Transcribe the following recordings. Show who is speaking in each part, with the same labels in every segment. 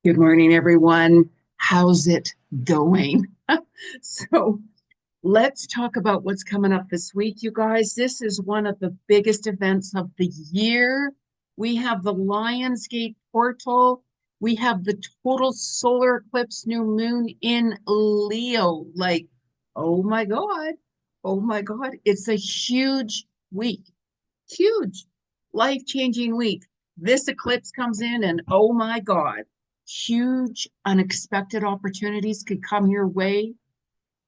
Speaker 1: Good morning, everyone. How's it going? So, let's talk about what's coming up this week, you guys. This is one of the biggest events of the year. We have the Lionsgate portal. We have the total solar eclipse new moon in Leo. Oh my God. Oh my God. It's a huge week. Huge, life-changing week. This eclipse comes in, and oh my God, huge, unexpected opportunities could come your way,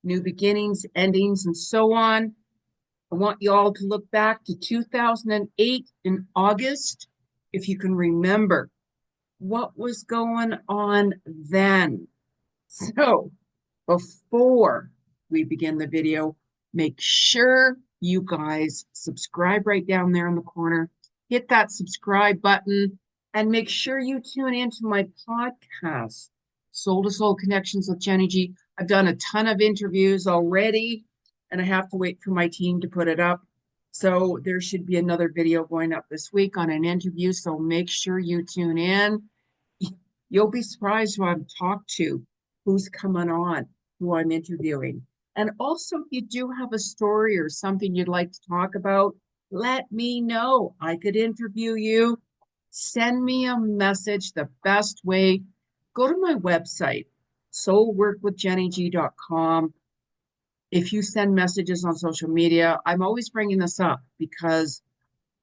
Speaker 1: new beginnings, endings, and so on. I want you all to look back to 2008 in August, if you can remember what was going on then. So, before we begin the video, make sure you guys subscribe right down there in the corner. Hit that subscribe button and make sure you tune into my podcast, Soul to Soul Connections with Jenny G. I've done a ton of interviews already, and I have to wait for my team to put it up. So there should be another video going up this week on an interview. So make sure you tune in. You'll be surprised who I've talked to, who's coming on, who I'm interviewing. And also, if you do have a story or something you'd like to talk about, let me know. I could interview you. Send me a message. The best way, go to my website, soulworkwithjennyg.com. If you send messages on social media, I'm always bringing this up because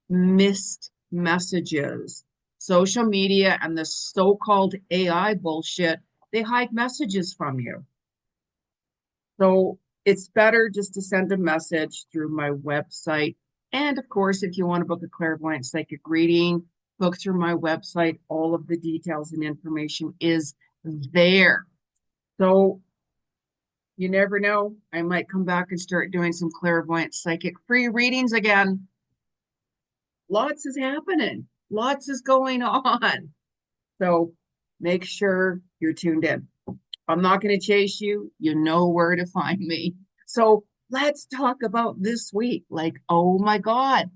Speaker 1: missed messages. Social media and the so-called AI bullshit, they hide messages from you. So it's better just to send a message through my website. And of course, if you want to book a clairvoyant psychic reading, book through my website. All of the details and information is there. So you never know. I might come back and start doing some clairvoyant psychic free readings again. Lots is happening. Lots is going on. So make sure you're tuned in. I'm not going to chase you. You know where to find me. So let's talk about this week. Oh my God,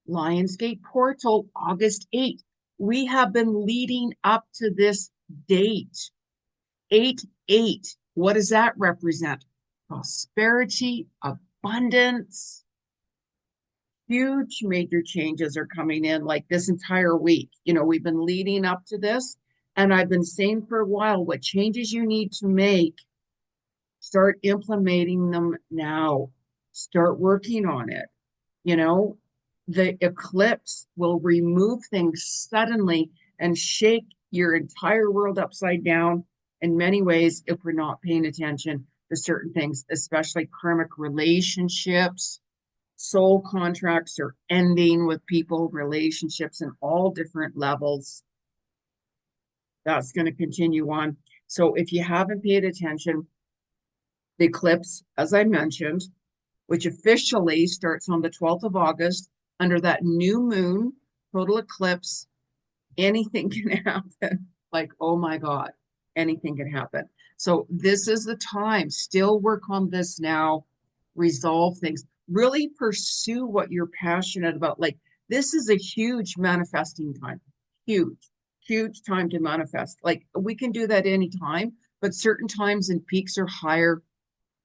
Speaker 1: Lionsgate Portal, August 8th. We have been leading up to this date. 8-8. What does that represent? Prosperity, abundance. Huge major changes are coming in like this entire week. We've been leading up to this, and I've been saying for a while what changes you need to make, start implementing them now. Start working on it. You know, the eclipse will remove things suddenly and shake your entire world upside down in many ways if we're not paying attention to certain things, especially karmic relationships. Soul contracts are ending with people, relationships in all different levels. That's going to continue on. So if you haven't paid attention, the eclipse, as I mentioned, which officially starts on the 12th of August, under that new moon, total eclipse, anything can happen. Oh my God, anything can happen. So this is the time. Still work on this now, resolve things, really pursue what you're passionate about. This is a huge manifesting time. Huge, huge time to manifest. We can do that anytime, but certain times and peaks are higher,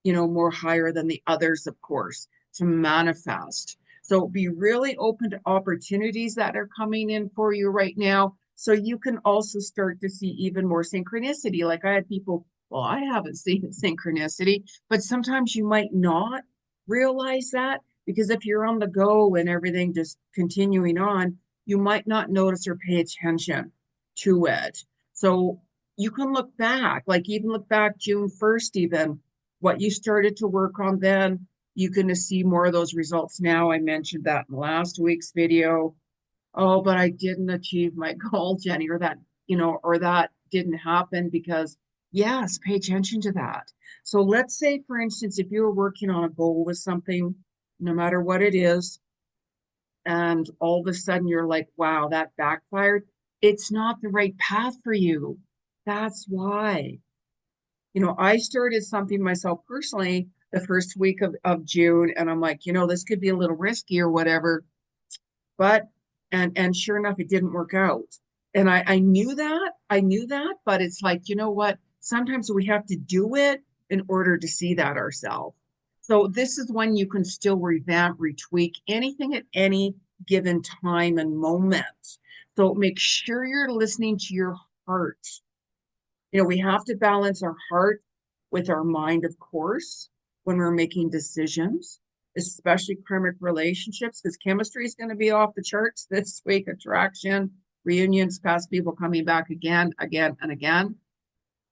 Speaker 1: more higher than the others, of course, to manifest. So be really open to opportunities that are coming in for you right now. So you can also start to see even more synchronicity. Like I had people, well, I haven't seen synchronicity, but sometimes you might not realize that because if you're on the go and everything just continuing on, you might not notice or pay attention to it. So you can look back, even look back June 1st, even what you started to work on then, you can see more of those results now. I mentioned that in last week's video. Oh, but I didn't achieve my goal, Jenny, or that didn't happen because, yes, pay attention to that. So let's say, for instance, if you're working on a goal with something, no matter what it is, and all of a sudden you're like, wow, that backfired. It's not the right path for you. That's why. I started something myself personally the first week of June, and I'm like, this could be a little risky or whatever. But and sure enough, it didn't work out. And I knew that, but it's like, you know what? Sometimes we have to do it in order to see that ourselves. So this is when you can still revamp, retweak anything at any given time and moment. So make sure you're listening to your heart. You know, we have to balance our heart with our mind, of course, when we're making decisions, especially karmic relationships, because chemistry is going to be off the charts this week. Attraction, reunions, past people coming back again, again, and again.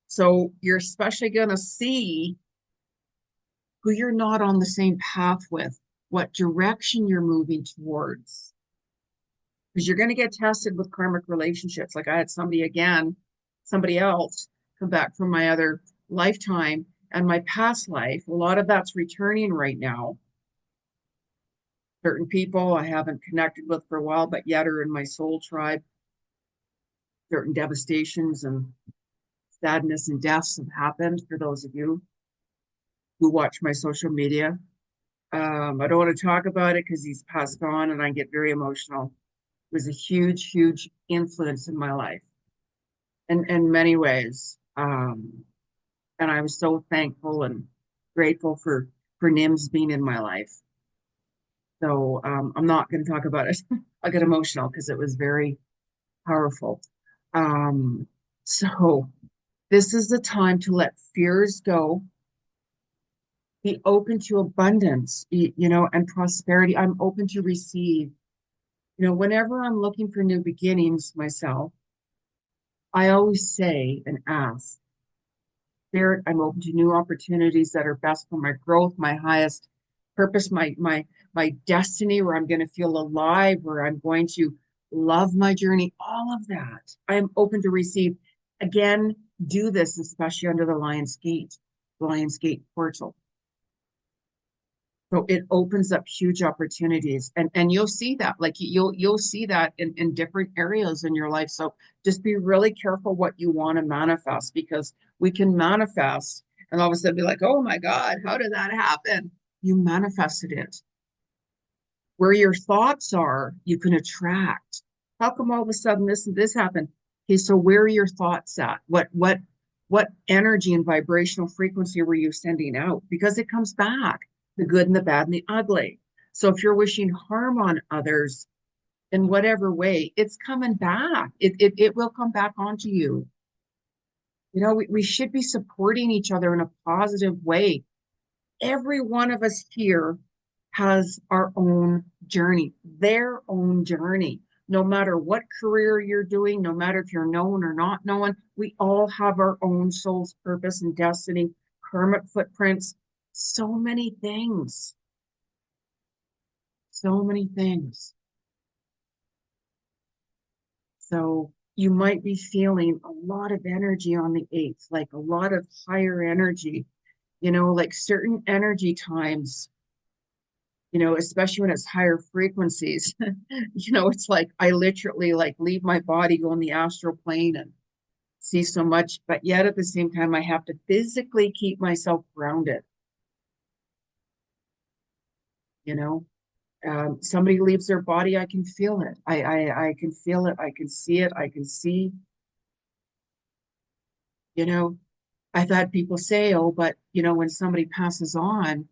Speaker 1: So you're especially going to see who you're not on the same path with, what direction you're moving towards. Because you're going to get tested with karmic relationships. Like I had somebody else come back from my other lifetime and my past life. A lot of that's returning right now. Certain people I haven't connected with for a while, but yet are in my soul tribe. Certain devastations and sadness and deaths have happened for those of you who watch my social media. I don't want to talk about it because he's passed on and I get very emotional. It was a huge, huge influence in my life in many ways. And I was so thankful and grateful for Nims being in my life. So I'm not going to talk about it. I get emotional because it was very powerful. Um, so this is the time to let fears go, be open to abundance, you know, and prosperity. I'm open to receive. You know, whenever I'm looking for new beginnings myself, I always say and ask, Spirit, I'm open to new opportunities that are best for my growth, my highest purpose, my destiny, where I'm going to feel alive, where I'm going to love my journey, all of that. I am open to receive. Again, do this, especially under the Lion's Gate portal. So it opens up huge opportunities, and you'll see that, like you'll see that in different areas in your life. So just be really careful what you want to manifest, because we can manifest and all of a sudden be like, oh my God, how did that happen? You manifested it. Where your thoughts are, you can attract. How come all of a sudden this and this happened? Okay, so where are your thoughts at? What energy and vibrational frequency were you sending out? Because it comes back, the good and the bad and the ugly. So if you're wishing harm on others in whatever way, it's coming back. It will come back onto you. You know, we should be supporting each other in a positive way. Every one of us here has our own journey, their own journey. No matter what career you're doing, no matter if you're known or not known, we all have our own soul's purpose and destiny, karmic footprints, so many things, so many things. So you might be feeling a lot of energy on the 8th, like a lot of higher energy, you know, like certain energy times, you know, especially when it's higher frequencies. You know, it's like I literally like leave my body, go in the astral plane and see so much, but yet at the same time, I have to physically keep myself grounded. You know, somebody leaves their body, I can feel it. I can feel it. I can see it. I can see, you know, I've had people say, oh, but you know, when somebody passes on,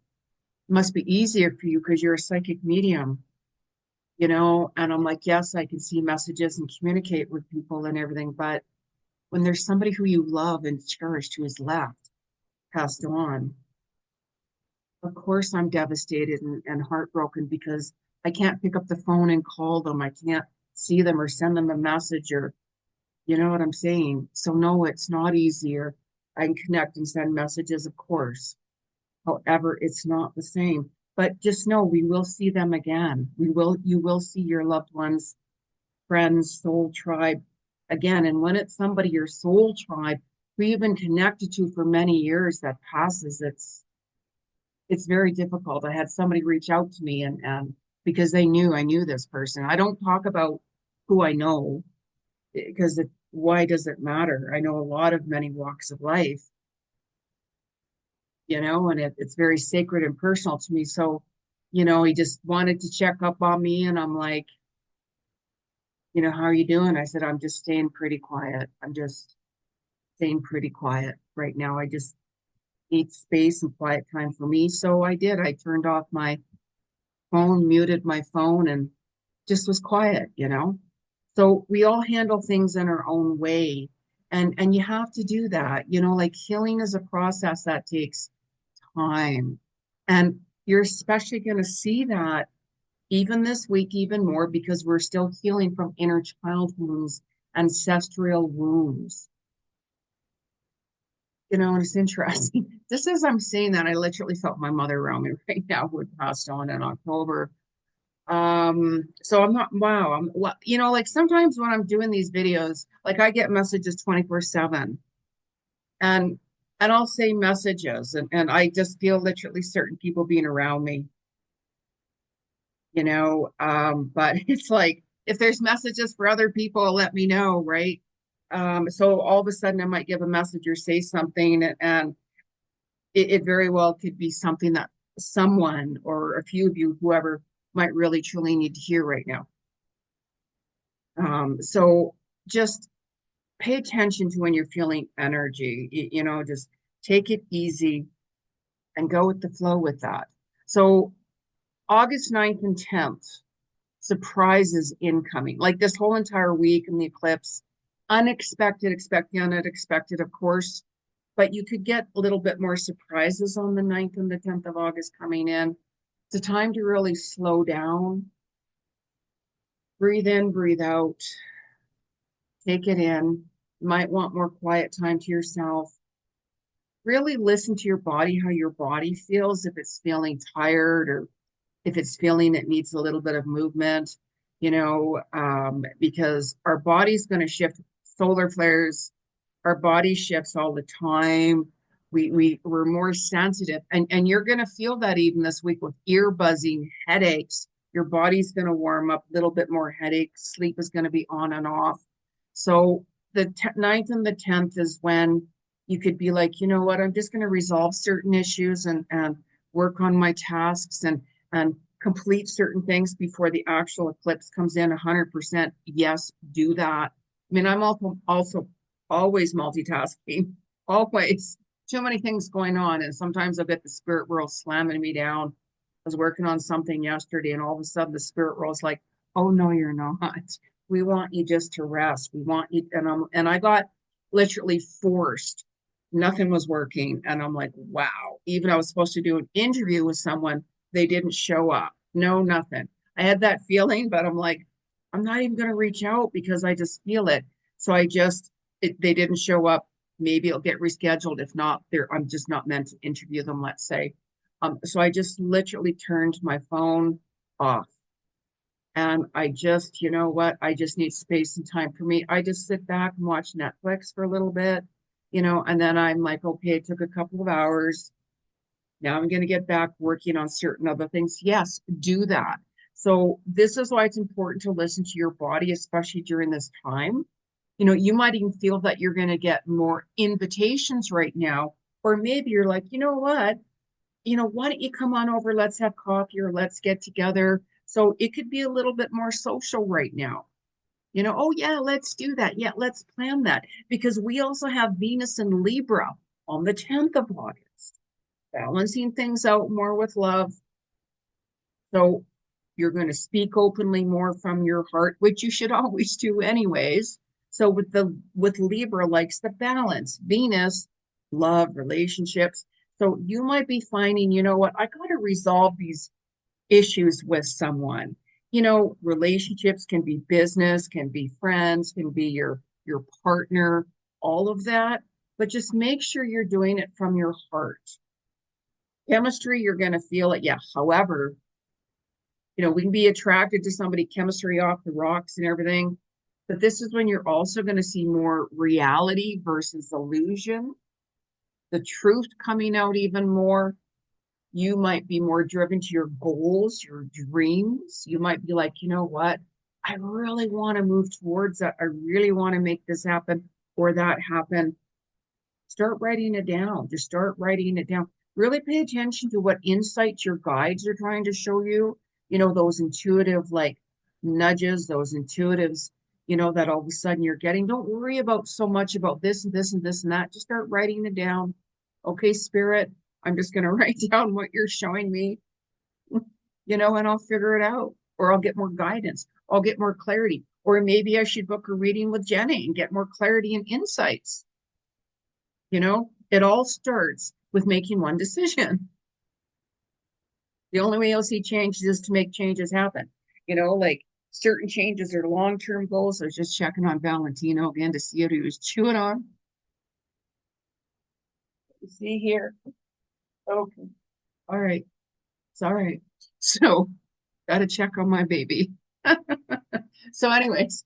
Speaker 1: it must be easier for you because you're a psychic medium, you know? And I'm like, yes, I can see messages and communicate with people and everything. But when there's somebody who you love and cherished who is left, passed on, of course I'm devastated and heartbroken because I can't pick up the phone and call them. I can't see them or send them a message, or you know what I'm saying? So no, it's not easier. I can connect and send messages, of course. However, it's not the same. But just know we will see them again. You will see your loved ones, friends, soul tribe again. And when it's somebody, your soul tribe, who you've been connected to for many years that passes, it's very difficult. I had somebody reach out to me and because they knew I knew this person. I don't talk about who I know because why does it matter? I know a lot of many walks of life, you know, and it's very sacred and personal to me. So, you know, he just wanted to check up on me, and I'm like, how are you doing? I said, I'm just staying pretty quiet. I'm just staying pretty quiet right now. I just need space and quiet time for me. So I did. I turned off my phone, muted my phone, and just was quiet. So we all handle things in our own way. And you have to do that. Like healing is a process that takes time. And you're especially going to see that even this week, even more, because we're still healing from inner child wounds, ancestral wounds. And it's interesting. Just as I'm saying that, I literally felt my mother around me right now, who had passed on in October. So I'm not, wow, like sometimes when I'm doing these videos, like I get messages 24/7 and I'll say messages and I just feel literally certain people being around me. But it's like if there's messages for other people, let me know, right? So all of a sudden I might give a message or say something and it very well could be something that someone or a few of you, whoever, might really truly need to hear right now. So just pay attention to when you're feeling energy, just take it easy and go with the flow with that. So August 9th and 10th, surprises incoming. Like this whole entire week in the eclipse, unexpected, expect the unexpected, of course, but you could get a little bit more surprises on the 9th and the 10th of August coming in. It's a time to really slow down, breathe in, breathe out, take it in. You might want more quiet time to yourself. Really listen to your body, how your body feels, if it's feeling tired or if it's feeling it needs a little bit of movement, because our body's going to shift. Solar flares, our body shifts all the time. We're more sensitive, and you're going to feel that even this week with ear buzzing, headaches. Your body's going to warm up, a little bit more headache. Sleep is going to be on and off. So the 9th and the 10th is when you could be like, you know what, I'm just going to resolve certain issues and work on my tasks and complete certain things before the actual eclipse comes in. 100%, yes, do that. I mean, I'm also always multitasking, always too many things going on. And sometimes I'll get the spirit world slamming me down. I was working on something yesterday, and all of a sudden the spirit world's like, oh no, you're not. We want you just to rest. We want you, and I got literally forced. Nothing was working. And I'm like, wow. Even I was supposed to do an interview with someone, they didn't show up. No, nothing. I had that feeling, but I'm like, I'm not even going to reach out because I just feel it. So they didn't show up. Maybe it'll get rescheduled. If not, I'm just not meant to interview them, let's say. So I just literally turned my phone off. And I just, you know what? I just need space and time for me. I just sit back and watch Netflix for a little bit, and then I'm like, okay, it took a couple of hours. Now I'm going to get back working on certain other things. Yes, do that. So this is why it's important to listen to your body, especially during this time. You might even feel that you're going to get more invitations right now, or maybe you're like, you know what? Why don't you come on over? Let's have coffee or let's get together. So it could be a little bit more social right now. Oh yeah, let's do that. Yeah, let's plan that because we also have Venus and Libra on the 10th of August, balancing things out more with love. So you're going to speak openly more from your heart, which you should always do anyways. So with Libra likes the balance, Venus, love, relationships. So you might be finding, you know what, I got to resolve these issues with someone. Relationships can be business, can be friends, can be your partner, all of that. But just make sure you're doing it from your heart. Chemistry, you're going to feel it. Yeah. However, we can be attracted to somebody, chemistry off the rocks and everything. But this is when you're also going to see more reality versus illusion, the truth coming out even more. You might be more driven to your goals, your dreams. You might be like, you know what? I really want to move towards that. I really want to make this happen or that happen. Start writing it down. Just start writing it down. Really pay attention to what insights your guides are trying to show you. Those intuitive like nudges, those intuitives. that all of a sudden you're getting. Don't worry about so much about this and this and this and that. Just start writing it down. Okay, Spirit, I'm just going to write down what you're showing me, and I'll figure it out, or I'll get more guidance. I'll get more clarity. Or maybe I should book a reading with Jenny and get more clarity and insights. It all starts with making one decision. The only way you'll see changes is to make changes happen. Like certain changes are long-term goals. I was just checking on Valentino again to see what he was chewing on. You see here. Okay. All right. It's all right. So, gotta check on my baby. So, anyways,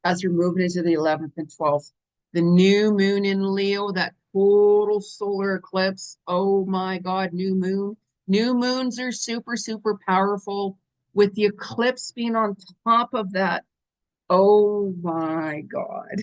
Speaker 1: as we're moving into the 11th and 12th, the new moon in Leo, that total solar eclipse. Oh my God, new moon. New moons are super, super powerful. With the eclipse being on top of that, oh my God.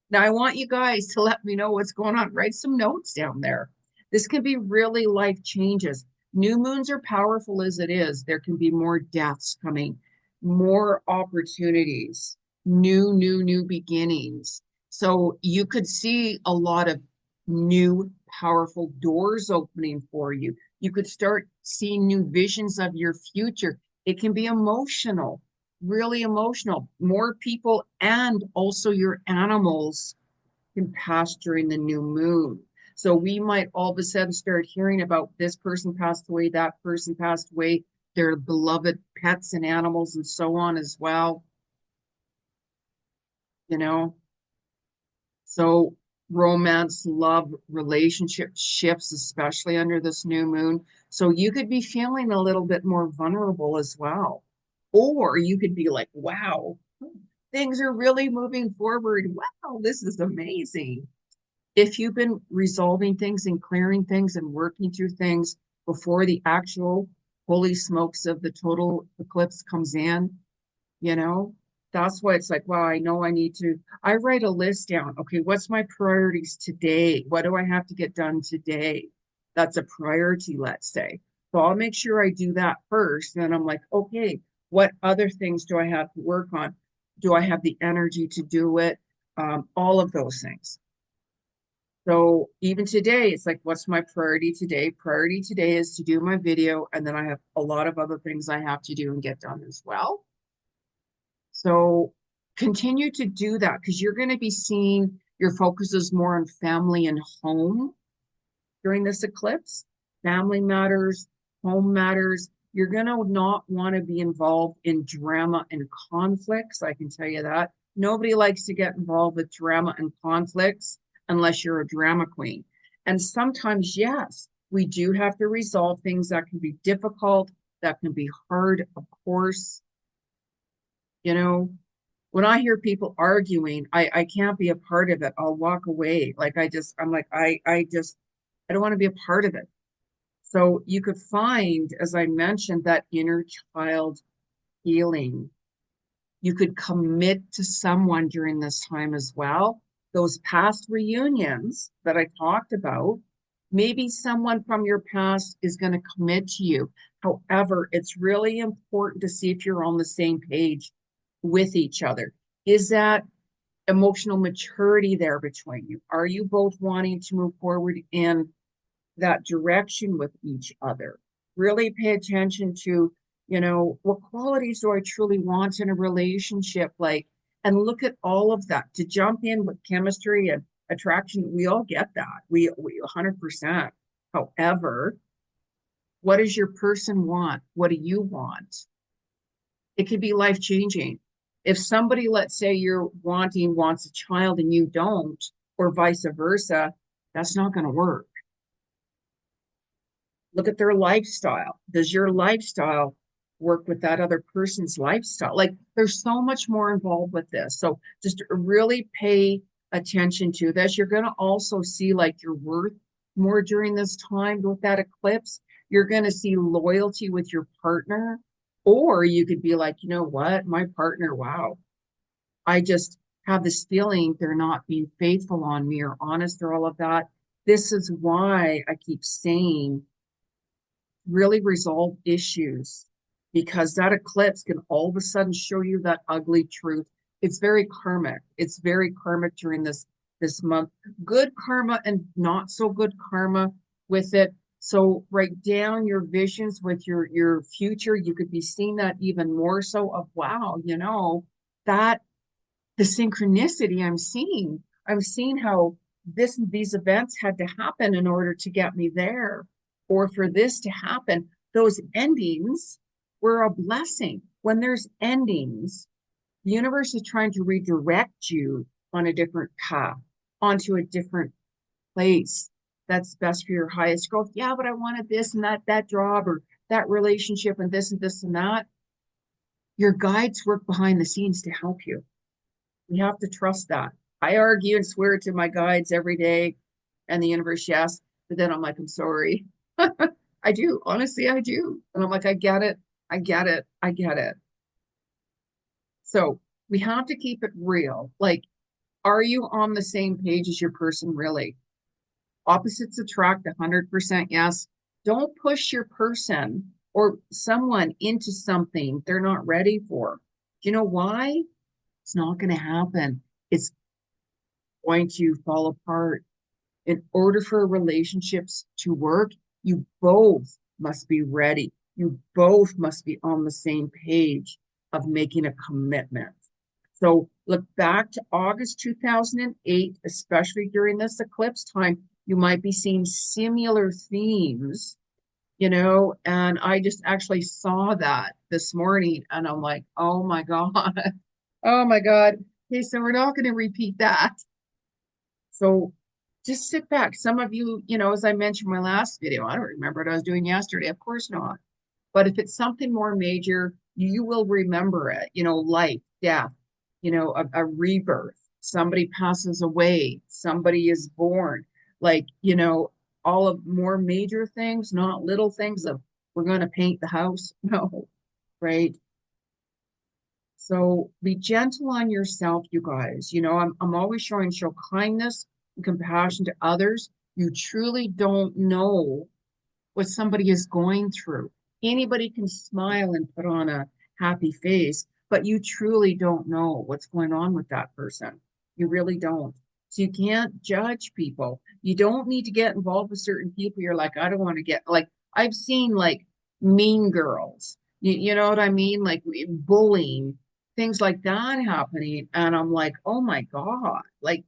Speaker 1: Now, I want you guys to let me know what's going on. Write some notes down there. This can be really life changes. New moons are powerful as it is. There can be more deaths coming, more opportunities, new beginnings. So you could see a lot of new, powerful doors opening for you. You could start seeing new visions of your future. It can be emotional, really emotional. More people and also your animals can pass during the new moon. So we might all of a sudden start hearing about this person passed away, that person passed away, their beloved pets and animals and so on as well, you know. So romance, love, relationship shifts, especially under this new moon. So you could be feeling a little bit more vulnerable as well. Or you could be like, wow, things are really moving forward. Wow, this is amazing. If you've been resolving things and clearing things and working through things before the actual holy smokes of the total eclipse comes in, you know, that's why it's like, wow, I know I need to. I write a list down. Okay, what's my priorities today? What do I have to get done today? That's a priority, let's say. So I'll make sure I do that first. And then I'm like, okay, what other things do I have to work on? Do I have the energy to do it? All of those things. So even today, it's like, what's my priority today? Priority today is to do my video, and then I have a lot of other things I have to do and get done as well. So continue to do that because you're going to be seeing your focus is more on family and home during this eclipse. Family matters, home matters. You're going to not want to be involved in drama and conflicts. I can tell you that. Nobody likes to get involved with drama and conflicts unless you're a drama queen. And sometimes, yes, we do have to resolve things that can be difficult, that can be hard, of course. You know, when I hear people arguing, I can't be a part of it. I'll walk away. I'm like, I don't want to be a part of it. So you could find, as I mentioned, that inner child healing. You could commit to someone during this time as well. Those past reunions that I talked about, maybe someone from your past is going to commit to you. However, it's really important to see if you're on the same page with each other. Is that emotional maturity there between you? Are you both wanting to move forward in that direction with each other? Really pay attention to, what qualities do I truly want in a relationship? And look at all of that. To jump in with chemistry and attraction, we all get that. We 100%. However, what does your person want? What do you want? It could be life changing. If somebody, let's say you're wants a child and you don't, or vice versa, that's not going to work. Look at their lifestyle. Does your lifestyle work with that other person's lifestyle? Like there's so much more involved with this. So just really pay attention to this. You're going to also see like your worth more during this time with that eclipse. You're going to see loyalty with your partner. Or you could be like, you know what, my partner, wow, I just have this feeling they're not being faithful on me or honest or all of that. This is why I keep saying really resolve issues. because that eclipse can all of a sudden show you that ugly truth. It's very karmic. It's very karmic during this month. Good karma and not so good karma with it. So write down your visions with your future. You could be seeing that even more so of wow, that the synchronicity I'm seeing. I'm seeing how these events had to happen in order to get me there, or for this to happen. Those endings were a blessing. When there's endings, the universe is trying to redirect you on a different path, onto a different place that's best for your highest growth. Yeah, but I wanted this and that job or that relationship and this and that. Your guides work behind the scenes to help you. We have to trust that. I argue and swear to my guides every day and the universe, yes. But then I'm like, I'm sorry. I do. Honestly, I do. And I'm like, I get it. I get it. I get it. So we have to keep it real. Like, are you on the same page as your person really? Opposites attract 100% yes. Don't push your person or someone into something they're not ready for. Do you know why? It's not going to happen. It's going to fall apart. In order for relationships to work, you both must be ready. You both must be on the same page of making a commitment. So look back to August 2008, especially during this eclipse time, you might be seeing similar themes, and I just actually saw that this morning and I'm like, oh my God, oh my God. Okay, so we're not going to repeat that. So just sit back. Some of you, as I mentioned in my last video, I don't remember what I was doing yesterday. Of course not. But if it's something more major, you will remember it, life, death, a rebirth. Somebody passes away, somebody is born, like, all of more major things, not little things of we're going to paint the house. No, right? So be gentle on yourself, you guys. I'm always show kindness and compassion to others. You truly don't know what somebody is going through. Anybody can smile and put on a happy face, but you truly don't know what's going on with that person. You really don't. So you can't judge people. You don't need to get involved with certain people. You're like, I don't want to get like I've seen like mean girls. You know what I mean? Like bullying, things like that happening. And I'm like, oh my God, like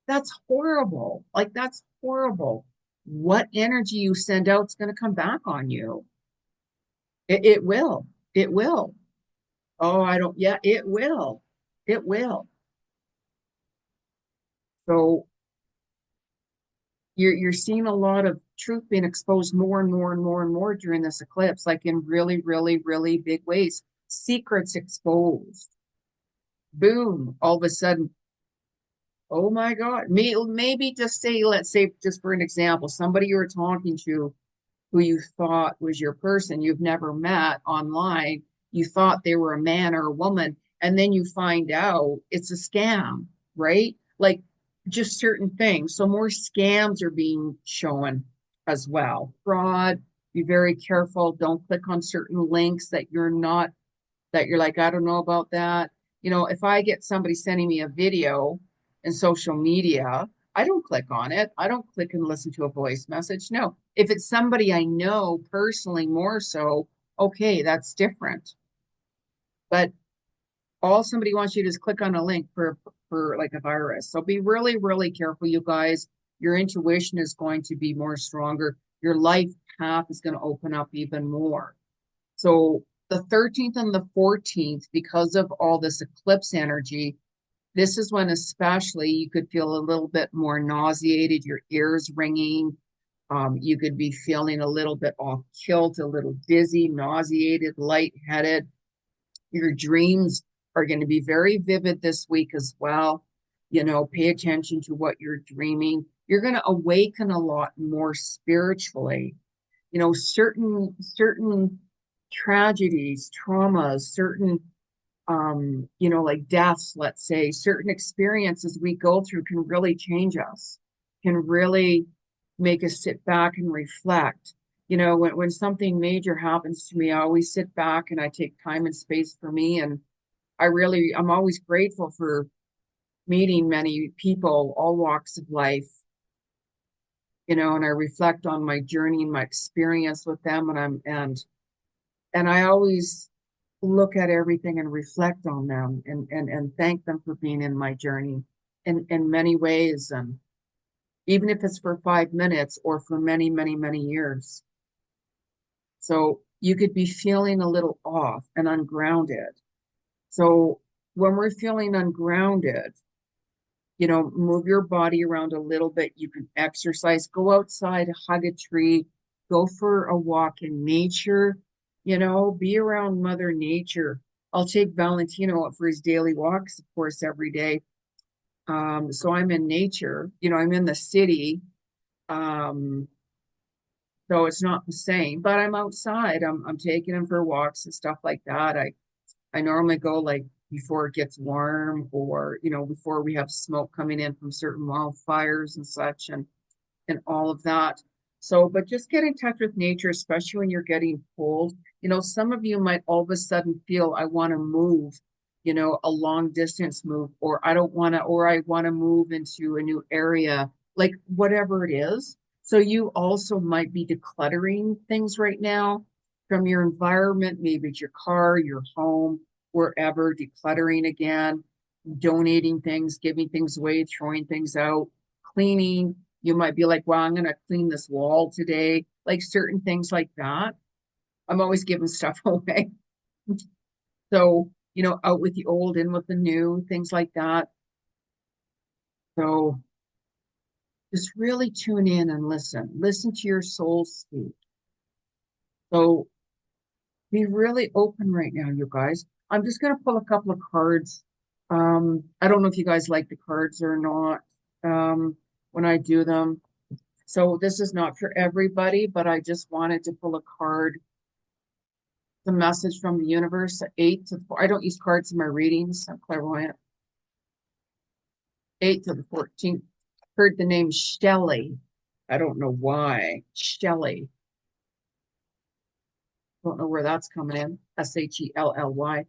Speaker 1: that's horrible. Like that's horrible. What energy you send out is going to come back on you. It will. It will. Oh, I don't, yeah, it will. It will. So you're seeing a lot of truth being exposed more and more and more and more during this eclipse, like in really, really, really big ways. Secrets exposed. Boom. All of a sudden, oh my God. Maybe just say, let's say, just for an example, somebody you were talking to who you thought was your person you've never met online, you thought they were a man or a woman, and then you find out it's a scam, right? Like just certain things. So more scams are being shown as well. Fraud, be very careful. Don't click on certain links that you're like, I don't know about that. If I get somebody sending me a video in social media, I don't click on it. I don't click and listen to a voice message. No. If it's somebody I know personally more so, okay, that's different. But all somebody wants you to do is click on a link for like a virus. So be really, really careful, you guys. Your intuition is going to be more stronger. Your life path is going to open up even more. So the 13th and the 14th, because of all this eclipse energy, this is when especially you could feel a little bit more nauseated, your ears ringing. You could be feeling a little bit off kilt, a little dizzy, nauseated, lightheaded. Your dreams are going to be very vivid this week as well. Pay attention to what you're dreaming. You're going to awaken a lot more spiritually. Certain tragedies, traumas, certain like deaths, let's say, certain experiences we go through can really change us, can really make us sit back and reflect. when something major happens to me, I always sit back and I take time and space for me. And I'm always grateful for meeting many people, all walks of life, and I reflect on my journey and my experience with them. And I always look at everything and reflect on them and thank them for being in my journey in many ways. And even if it's for 5 minutes or for many, many, many years. So you could be feeling a little off and ungrounded. So when we're feeling ungrounded, move your body around a little bit. You can exercise, go outside, hug a tree, go for a walk in nature, be around Mother Nature. I'll take Valentino out for his daily walks, of course, every day. So I'm in nature, I'm in the city. Um, so it's not the same, but I'm outside. I'm taking him for walks and stuff like that. I normally go like before it gets warm or, before we have smoke coming in from certain wildfires and such and all of that. So, but just get in touch with nature, especially when you're getting cold. Some of you might all of a sudden feel I want to move, a long distance move, or I want to move into a new area, like whatever it is. So you also might be decluttering things right now from your environment, maybe it's your car, your home, wherever, decluttering again, donating things, giving things away, throwing things out, cleaning. You might be like, well, I'm going to clean this wall today, like certain things like that. I'm always giving stuff away. So, out with the old, in with the new, things like that. So just really tune in and listen. Listen to your soul speak. So be really open right now, you guys. I'm just going to pull a couple of cards. I don't know if you guys like the cards or not when I do them. So this is not for everybody, but I just wanted to pull a card, the message from the universe, 8 to 4. I don't use cards in my readings. I'm clairvoyant. 8 to the 14th. Heard the name Shelley. I don't know why. Shelley. Don't know where that's coming in. Shellly.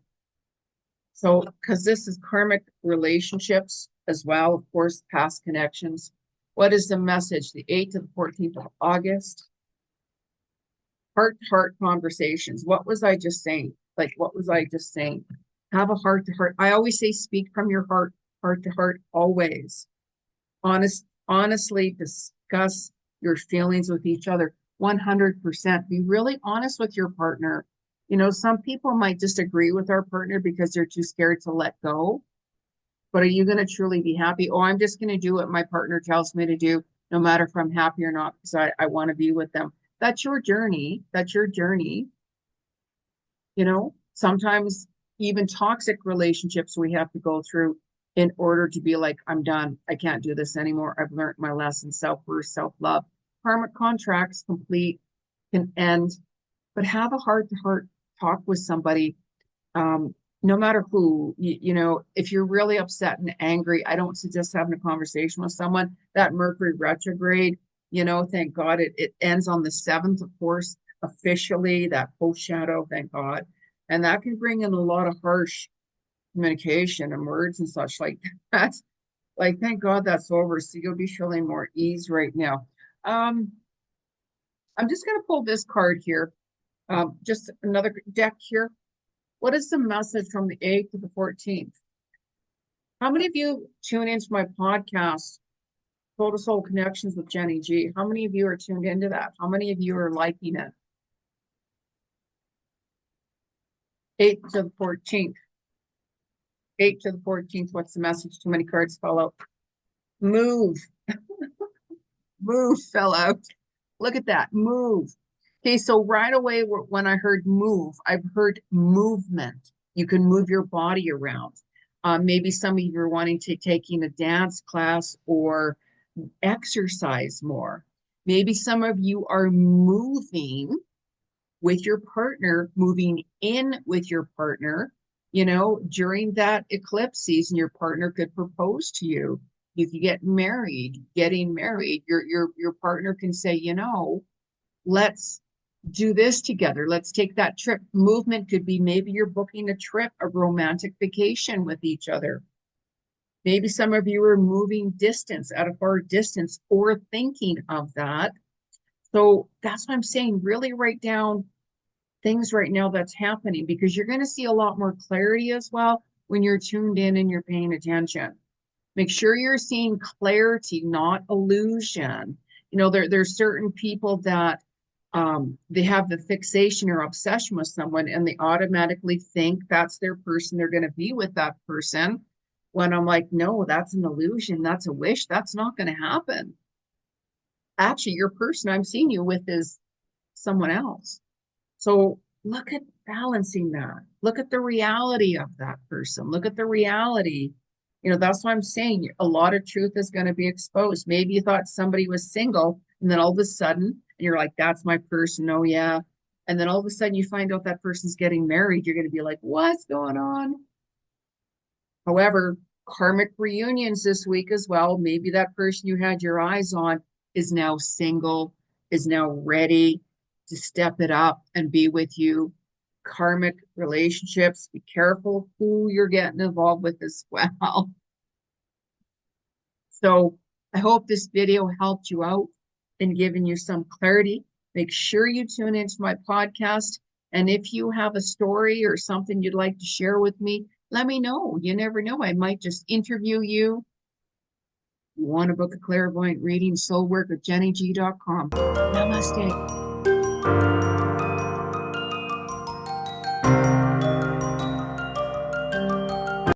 Speaker 1: So, because this is karmic relationships as well, of course, past connections. What is the message? The 8th to the 14th of August. Heart to heart conversations. What was I just saying? Like, what was I just saying? Have a heart to heart. I always say, speak from your heart to heart, always. Honestly discuss your feelings with each other. 100%. Be really honest with your partner. Some people might disagree with our partner because they're too scared to let go. But are you going to truly be happy? Oh, I'm just going to do what my partner tells me to do, no matter if I'm happy or not, because I want to be with them. That's your journey. That's your journey. Sometimes even toxic relationships we have to go through in order to be like, I'm done. I can't do this anymore. I've learned my lesson. Self-worth, self-love. Karmic contracts complete, can end, but have a heart-to-heart talk with somebody. No matter who, if you're really upset and angry, I don't suggest having a conversation with someone. That Mercury retrograde, thank God it ends on the 7th, of course, officially, that post shadow, thank God. And that can bring in a lot of harsh communication and words and such like that. Like, thank God that's over. So you'll be feeling more ease right now. Um, I'm just going to pull this card here. Just another deck here. What is the message from the 8th to the 14th? How many of you tune into my podcast, Soul to Soul Connections with Jenny G? How many of you are tuned into that? How many of you are liking it? 8th to the 14th. 8th to the 14th. What's the message? Too many cards fell out. Move. Move fell out. Look at that. Move. Okay, so right away when I heard move, I've heard movement. You can move your body around. Maybe some of you are wanting to taking a dance class or exercise more. Maybe some of you are moving with your partner, moving in with your partner. During that eclipse season, your partner could propose to you. You could get married, getting married. Your partner can say, let's do this together. Let's take that trip. Movement could be maybe you're booking a trip, a romantic vacation with each other. Maybe some of you are moving distance, at a far distance, or thinking of that. So that's what I'm saying. Really write down things right now that's happening, because you're going to see a lot more clarity as well when you're tuned in and you're paying attention. Make sure you're seeing clarity, not illusion. There's certain people that they have the fixation or obsession with someone, and they automatically think that's their person, they're going to be with that person. When I'm like, no, that's an illusion, that's a wish, that's not going to happen. Actually, your person I'm seeing you with is someone else. So look at balancing that. Look at the reality of that person. Look at the reality. That's what I'm saying. A lot of truth is going to be exposed. Maybe you thought somebody was single, and then all of a sudden, and you're like, that's my person. Oh, yeah. And then all of a sudden, you find out that person's getting married. You're going to be like, what's going on? However, karmic reunions this week as well. Maybe that person you had your eyes on is now single, is now ready to step it up and be with you. Karmic relationships, be careful who you're getting involved with as well. So I hope this video helped you out and given you some clarity. Make sure you tune into my podcast. And if you have a story or something you'd like to share with me, let me know. You never know. I might just interview you. You want to book a clairvoyant reading, soulwork with JennyG.com. Namaste.